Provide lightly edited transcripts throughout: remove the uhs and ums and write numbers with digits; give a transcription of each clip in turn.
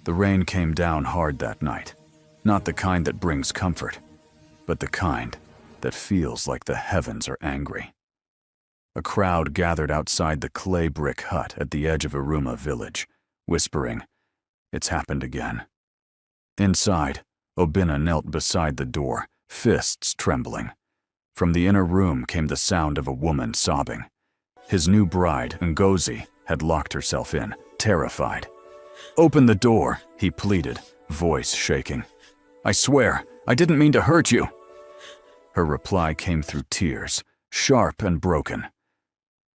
The rain came down hard that night, not the kind that brings comfort, but the kind that feels like the heavens are angry. A crowd gathered outside the clay brick hut at the edge of Aruma village, whispering, "It's happened again." Inside, Obinna knelt beside the door, fists trembling. From the inner room came the sound of a woman sobbing. His new bride, Ngozi, had locked herself in, terrified. "Open the door," he pleaded, voice shaking. "I swear, I didn't mean to hurt you." Her reply came through tears, sharp and broken.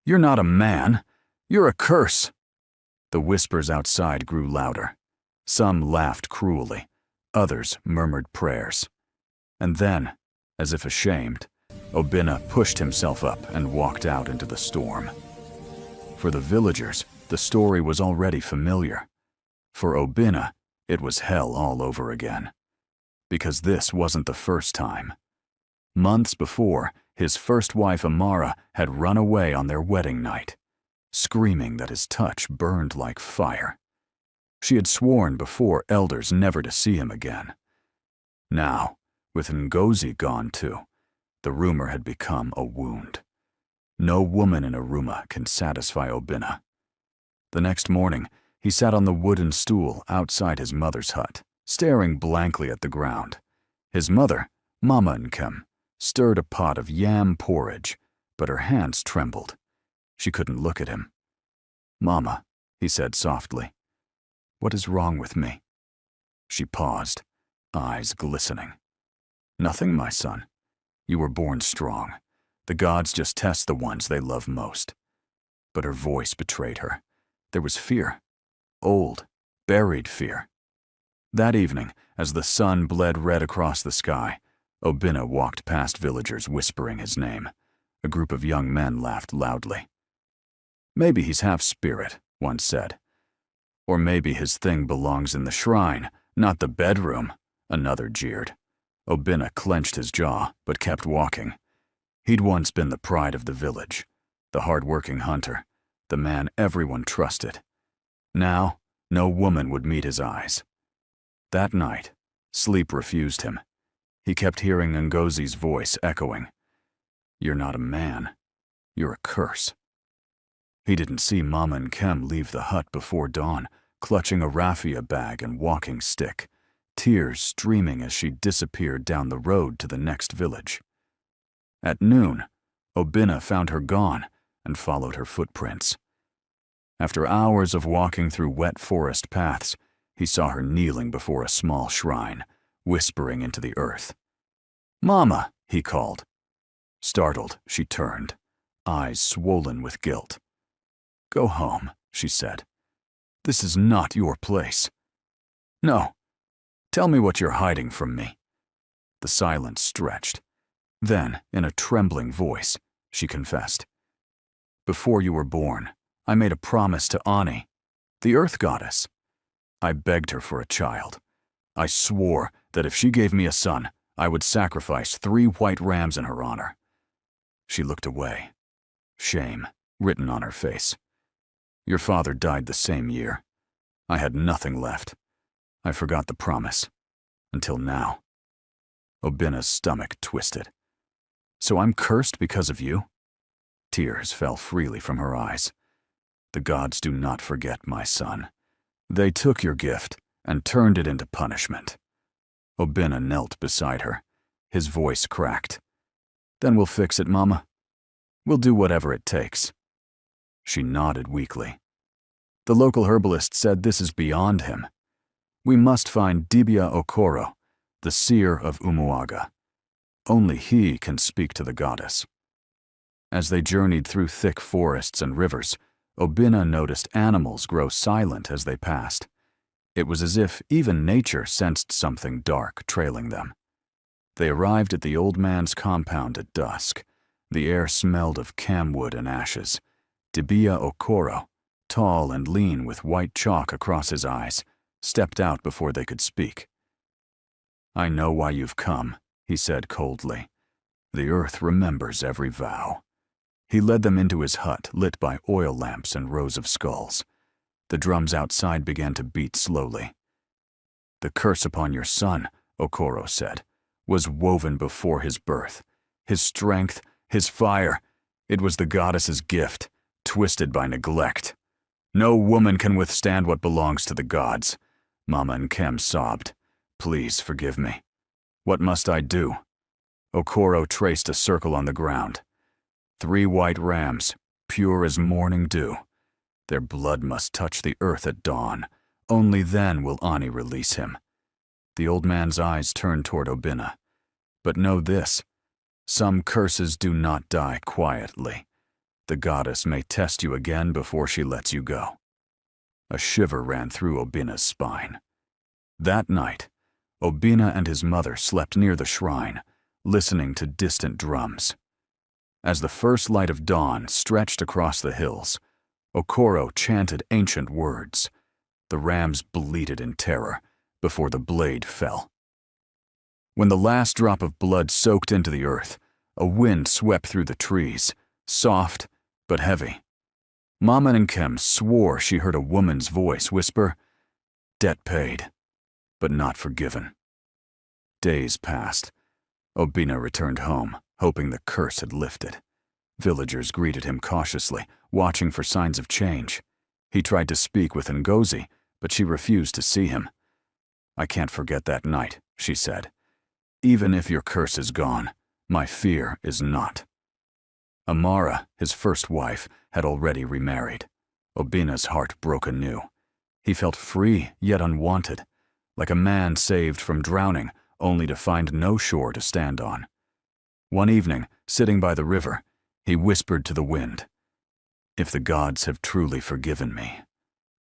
"You're not a man. You're a curse." The whispers outside grew louder. Some laughed cruelly. Others murmured prayers. And then, as if ashamed, Obinna pushed himself up and walked out into the storm. For the villagers, the story was already familiar. For Obinna, it was hell all over again. Because this wasn't the first time. Months before, his first wife Amara had run away on their wedding night, screaming that his touch burned like fire. She had sworn before elders never to see him again. Now, with Ngozi gone too, the rumor had become a wound. No woman in Aruma can satisfy Obinna. The next morning, he sat on the wooden stool outside his mother's hut, staring blankly at the ground. His mother, Mama Nkem, stirred a pot of yam porridge, but her hands trembled. She couldn't look at him. "Mama," he said softly, "what is wrong with me?" She paused, eyes glistening. "Nothing, my son. You were born strong. The gods just test the ones they love most." But her voice betrayed her. There was fear. Old, buried fear. That evening, as the sun bled red across the sky, Obinna walked past villagers whispering his name. A group of young men laughed loudly. "Maybe he's half spirit," one said. "Or maybe his thing belongs in the shrine, not the bedroom," another jeered. Obinna clenched his jaw, but kept walking. He'd once been the pride of the village, the hard-working hunter, the man everyone trusted. Now, no woman would meet his eyes. That night, sleep refused him. He kept hearing Ngozi's voice echoing, "You're not a man. You're a curse." He didn't see Mama Nkem leave the hut before dawn, clutching a raffia bag and walking stick, tears streaming as she disappeared down the road to the next village. At noon, Obinna found her gone and followed her footprints. After hours of walking through wet forest paths, he saw her kneeling before a small shrine, whispering into the earth. "Mama," he called. Startled, she turned, eyes swollen with guilt. "Go home," she said. "This is not your place." "No. Tell me what you're hiding from me." The silence stretched. Then, in a trembling voice, she confessed. "Before you were born, I made a promise to Ani, the earth goddess. I begged her for a child. I swore that if she gave me a son, I would sacrifice 3 white rams in her honor." She looked away, shame written on her face. "Your father died the same year. I had nothing left. I forgot the promise. Until now." Obinna's stomach twisted. "So I'm cursed because of you?" Tears fell freely from her eyes. "The gods do not forget, my son. They took your gift and turned it into punishment." Obinna knelt beside her. His voice cracked. "Then we'll fix it, Mama. We'll do whatever it takes." She nodded weakly. "The local herbalist said this is beyond him. We must find Dibia Okoro, the seer of Umuaga. Only he can speak to the goddess." As they journeyed through thick forests and rivers, Obinna noticed animals grow silent as they passed. It was as if even nature sensed something dark trailing them. They arrived at the old man's compound at dusk. The air smelled of camwood and ashes. Dibia Okoro, tall and lean with white chalk across his eyes, stepped out before they could speak. "I know why you've come," he said coldly. "The earth remembers every vow." He led them into his hut, lit by oil lamps and rows of skulls. The drums outside began to beat slowly. The curse upon your son, Okoro said, was woven before his birth. His strength, his fire, it was the goddess's gift, twisted by neglect. No woman can withstand what belongs to the gods. Mama Nkem sobbed. Please forgive me. What must I do? Okoro traced a circle on the ground. 3 white rams, pure as morning dew. Their blood must touch the earth at dawn. Only then will Ani release him. The old man's eyes turned toward Obinna. But know this, some curses do not die quietly. The goddess may test you again before she lets you go. A shiver ran through Obinna's spine. That night, Obinna and his mother slept near the shrine, listening to distant drums. As the first light of dawn stretched across the hills, Okoro chanted ancient words. The rams bleated in terror before the blade fell. When the last drop of blood soaked into the earth, a wind swept through the trees, soft but heavy. Mama Nkem swore she heard a woman's voice whisper, "Debt paid, but not forgiven." Days passed. Obinna returned home, hoping the curse had lifted. Villagers greeted him cautiously, watching for signs of change. He tried to speak with Ngozi, but she refused to see him. "I can't forget that night," she said. "Even if your curse is gone, my fear is not." Amara, his first wife, had already remarried. Obinna's heart broke anew. He felt free yet unwanted, like a man saved from drowning only to find no shore to stand on. One evening, sitting by the river, he whispered to the wind, "If the gods have truly forgiven me,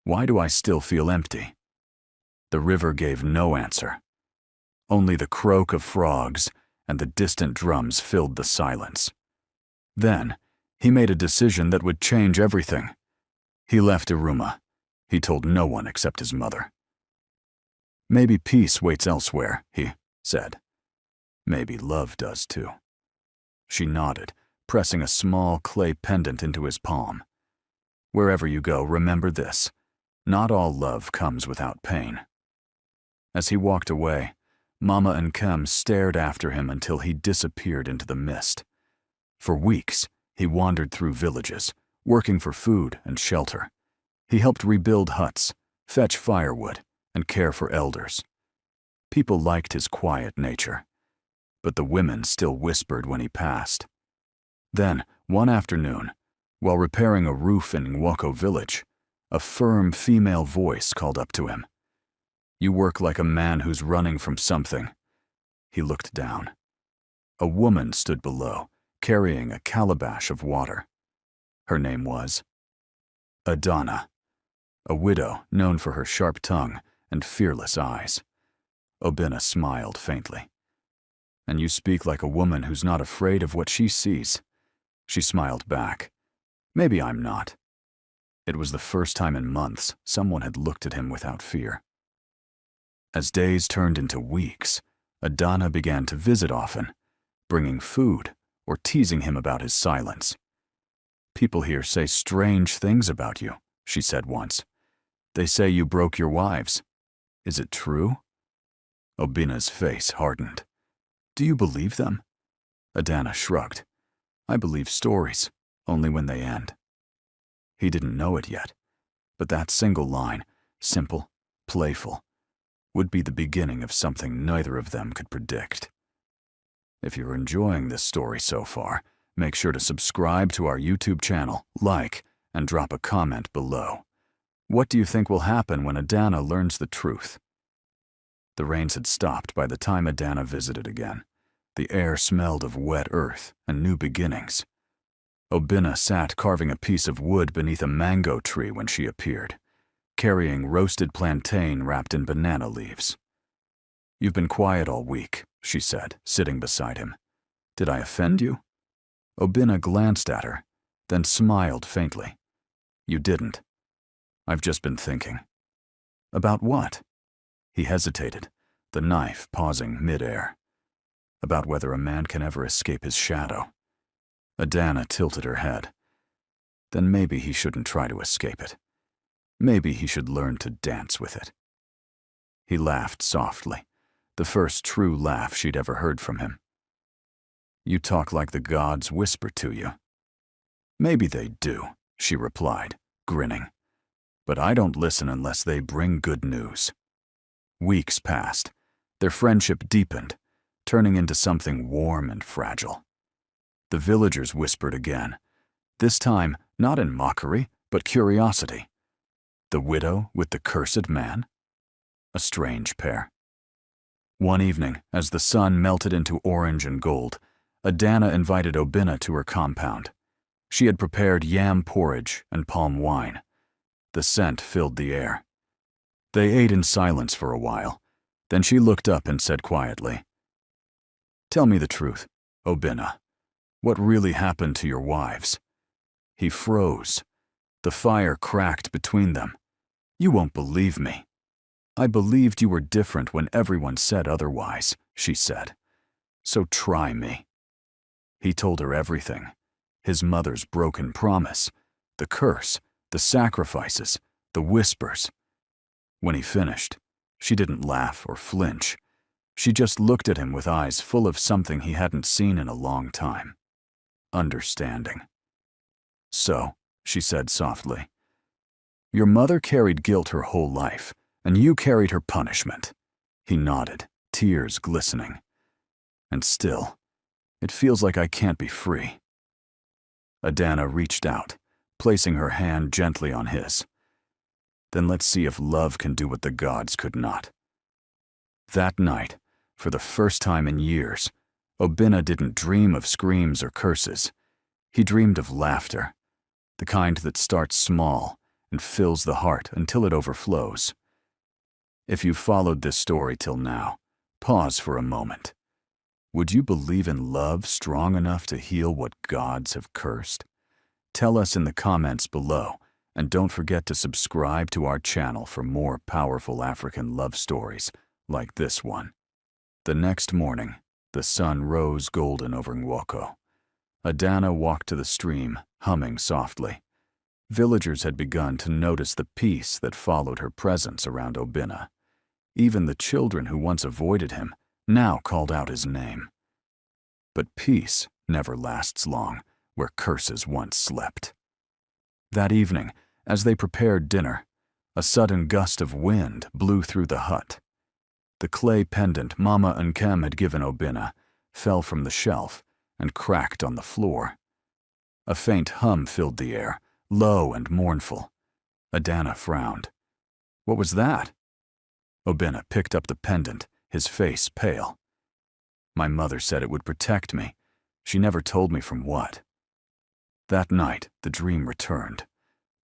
why do I still feel empty?" The river gave no answer. Only the croak of frogs and the distant drums filled the silence. Then, he made a decision that would change everything. He left Iruma. He told no one except his mother. "Maybe peace waits elsewhere," he said. "Maybe love does too." She nodded, pressing a small clay pendant into his palm. "Wherever you go, remember this. Not all love comes without pain." As he walked away, Mama Nkem stared after him until he disappeared into the mist. For weeks, he wandered through villages, working for food and shelter. He helped rebuild huts, fetch firewood, and care for elders. People liked his quiet nature, but the women still whispered when he passed. Then, one afternoon, while repairing a roof in Nwoko village, a firm female voice called up to him. "You work like a man who's running from something." He looked down. A woman stood below, carrying a calabash of water. Her name was Adana, a widow known for her sharp tongue and fearless eyes. Obinna smiled faintly. "And you speak like a woman who's not afraid of what she sees." She smiled back. "Maybe I'm not." It was the first time in months someone had looked at him without fear. As days turned into weeks, Adana began to visit often, bringing food or teasing him about his silence. "People here say strange things about you," she said once. "They say you broke your wives. Is it true?" Obinna's face hardened. "Do you believe them?" Adana shrugged. "I believe stories, only when they end." He didn't know it yet, but that single line, simple, playful, would be the beginning of something neither of them could predict. If you're enjoying this story so far, make sure to subscribe to our YouTube channel, like, and drop a comment below. What do you think will happen when Adana learns the truth? The rains had stopped by the time Adana visited again. The air smelled of wet earth and new beginnings. Obinna sat carving a piece of wood beneath a mango tree when she appeared, carrying roasted plantain wrapped in banana leaves. "You've been quiet all week," she said, sitting beside him. "Did I offend you?" Obinna glanced at her, then smiled faintly. "You didn't. I've just been thinking." "About what?" He hesitated, the knife pausing mid-air. "About whether a man can ever escape his shadow." Adana tilted her head. "Then maybe he shouldn't try to escape it. Maybe he should learn to dance with it." He laughed softly, the first true laugh she'd ever heard from him. You talk like the gods whisper to you. Maybe they do, she replied, grinning. But I don't listen unless they bring good news. Weeks passed. Their friendship deepened, turning into something warm and fragile. The villagers whispered again, this time not in mockery, but curiosity. The widow with the cursed man? A strange pair. One evening, as the sun melted into orange and gold, Adana invited Obinna to her compound. She had prepared yam porridge and palm wine. The scent filled the air. They ate in silence for a while. Then she looked up and said quietly, Tell me the truth, Obinna. What really happened to your wives? He froze. The fire cracked between them. You won't believe me. I believed you were different when everyone said otherwise, she said. So try me. He told her everything. His mother's broken promise, the curse, the sacrifices, the whispers. When he finished, she didn't laugh or flinch. She just looked at him with eyes full of something he hadn't seen in a long time. Understanding. So, she said softly, your mother carried guilt her whole life, and you carried her punishment. He nodded, tears glistening. And still, it feels like I can't be free. Adana reached out, placing her hand gently on his. Then let's see if love can do what the gods could not. That night, for the first time in years, Obinna didn't dream of screams or curses. He dreamed of laughter, the kind that starts small and fills the heart until it overflows. If you've followed this story till now, pause for a moment. Would you believe in love strong enough to heal what gods have cursed? Tell us in the comments below, and don't forget to subscribe to our channel for more powerful African love stories like this one. The next morning, the sun rose golden over Nwoko. Adana walked to the stream, humming softly. Villagers had begun to notice the peace that followed her presence around Obinna. Even the children who once avoided him now called out his name. But peace never lasts long where curses once slept. That evening, as they prepared dinner, a sudden gust of wind blew through the hut. The clay pendant Mama Nkem had given Obinna fell from the shelf and cracked on the floor. A faint hum filled the air, low and mournful. Adana frowned. What was that? Obinna picked up the pendant, his face pale. My mother said it would protect me. She never told me from what. That night, the dream returned,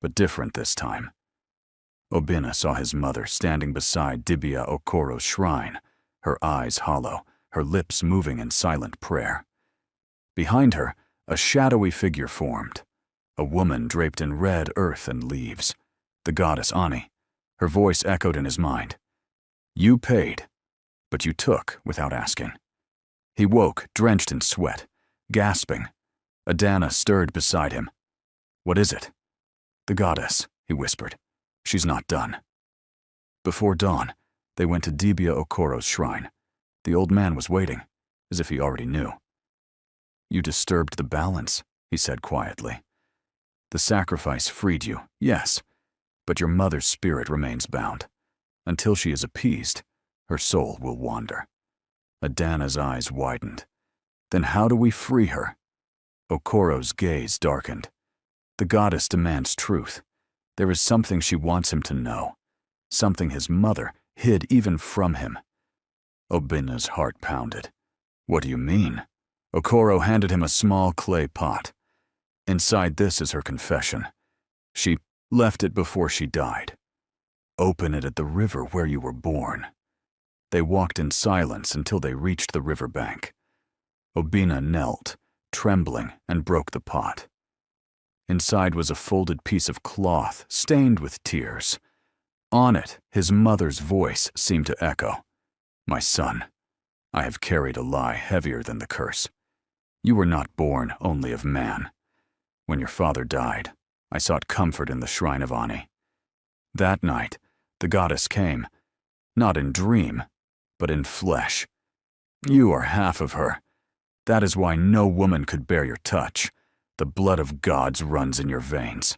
but different this time. Obinna saw his mother standing beside Dibia Okoro's shrine, her eyes hollow, her lips moving in silent prayer. Behind her, a shadowy figure formed, a woman draped in red earth and leaves, the goddess Ani. Her voice echoed in his mind. You paid, but you took without asking. He woke, drenched in sweat, gasping. Adana stirred beside him. What is it? The goddess, he whispered. She's not done. Before dawn, they went to Dibia Okoro's shrine. The old man was waiting, as if he already knew. You disturbed the balance, he said quietly. The sacrifice freed you, yes, but your mother's spirit remains bound. Until she is appeased, her soul will wander. Adana's eyes widened. Then how do we free her? Okoro's gaze darkened. The goddess demands truth. There is something she wants him to know, something his mother hid even from him. Obinna's heart pounded. What do you mean? Okoro handed him a small clay pot. Inside this is her confession. She left it before she died. Open it at the river where you were born. They walked in silence until they reached the river bank. Obinna knelt, trembling, and broke the pot. Inside was a folded piece of cloth stained with tears. On it, his mother's voice seemed to echo. My son, I have carried a lie heavier than the curse. You were not born only of man. When your father died, I sought comfort in the shrine of Ani. That night, the goddess came, not in dream, but in flesh. You are half of her. That is why no woman could bear your touch. The blood of gods runs in your veins."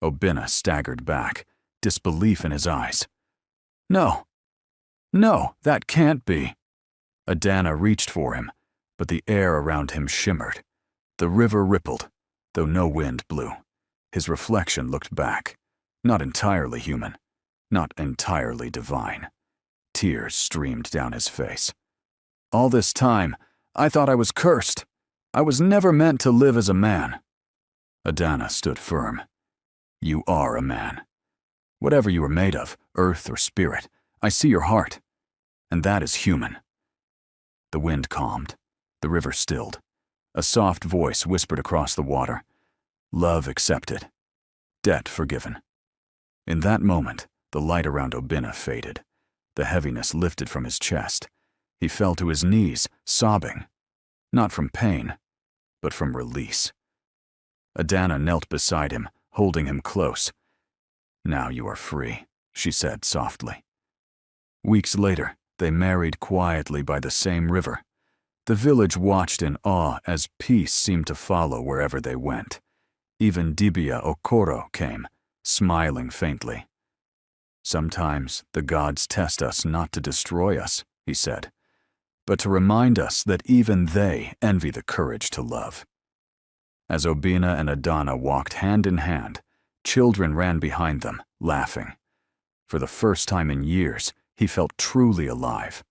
Obinna staggered back, disbelief in his eyes. No, that can't be." Adana reached for him, but the air around him shimmered. The river rippled, though no wind blew. His reflection looked back, not entirely human, not entirely divine. Tears streamed down his face. "All this time, I thought I was cursed. I was never meant to live as a man." Adana stood firm. "You are a man. Whatever you are made of, earth or spirit, I see your heart, and that is human." The wind calmed. The river stilled. A soft voice whispered across the water. "Love accepted. Debt forgiven." In that moment, the light around Obinna faded. The heaviness lifted from his chest. He fell to his knees, sobbing, not from pain, but from release. Adana knelt beside him, holding him close. "Now you are free," she said softly. Weeks later, they married quietly by the same river. The village watched in awe as peace seemed to follow wherever they went. Even Dibia Okoro came, smiling faintly. "Sometimes the gods test us not to destroy us," he said, "but to remind us that even they envy the courage to love." As Obinna and Adana walked hand in hand, children ran behind them, laughing. For the first time in years, he felt truly alive.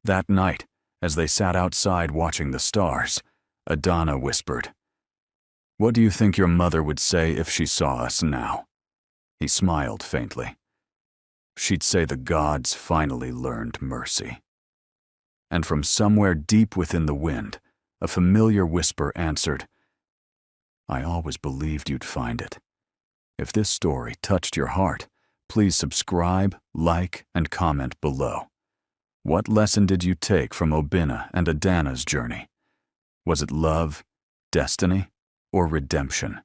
That night, as they sat outside watching the stars, Adana whispered, "What do you think your mother would say if she saw us now?" He smiled faintly. "She'd say the gods finally learned mercy." And from somewhere deep within the wind, a familiar whisper answered, "I always believed you'd find it." If this story touched your heart, please subscribe, like, and comment below. What lesson did you take from Obinna and Adana's journey? Was it love, destiny, or redemption?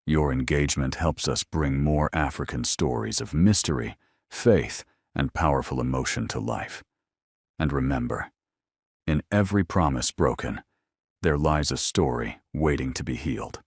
Your engagement helps us bring more African stories of mystery, faith, and powerful emotion to life. And remember, in every promise broken, there lies a story waiting to be healed.